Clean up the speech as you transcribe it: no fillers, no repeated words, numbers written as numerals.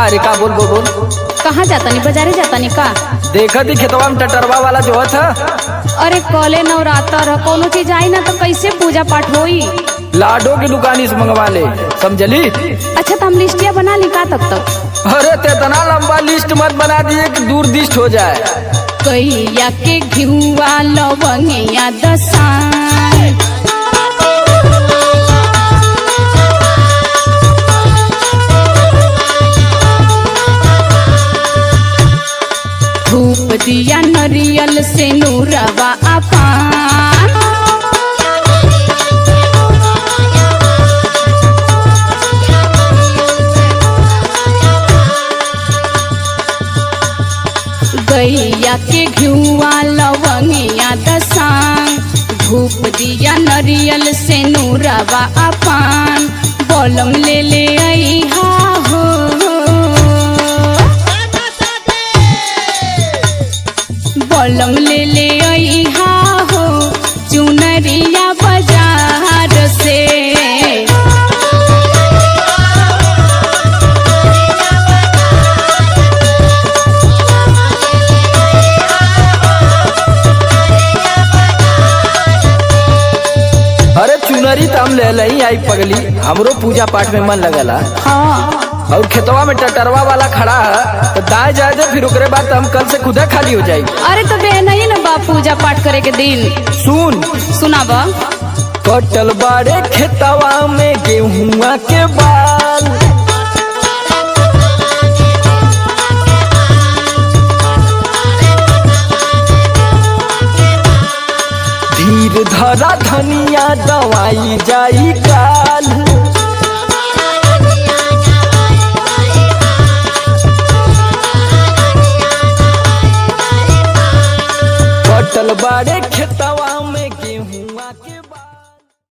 अरे का बोल बोल बोल। कहाँ जाता नहीं, बाजारे जाता नहीं का? देखा थी खेतवा में टटरवा वाला जो था। अरे कॉले नवरात्र कोनो चीज आई ना तो कैसे पूजा पाठ होई? लाडो की दुकान से मंगवा ले, समझली? अच्छा तो हम लिस्टिया बना ली का तब तक? अरे तेतना लंबा लिस्ट मत बना दिए कि दूर दिस्ट हो जाए। कैया के घिउआ लवंगिया दसान धूप दिया नरियल से नूरवा अपान गैया के घिउआ लवंगिया दसान धूप दिया नरियल से नूरवा अपान बोलम ले ले आई हा हो बोलम ले ले आई हा हो चुनरिया बाजार से। अरे चुनरी तो हम ले लही आई पगली, हमरो पूजा पाठ में मन लगला। हाँ और खेतवा में टटरवा वाला खड़ा है तो दाए जाए दे, फिर उसके बाद हम कल से खुदा खाली हो जाए। अरे तो बे नहीं ना बा पूजा पाठ करे के दिन। सुन सुना बा कटल बाड़े खेतवा में गेहुआ के बाल धीर धरा धनिया दवाई जाई काल कटल बाड़े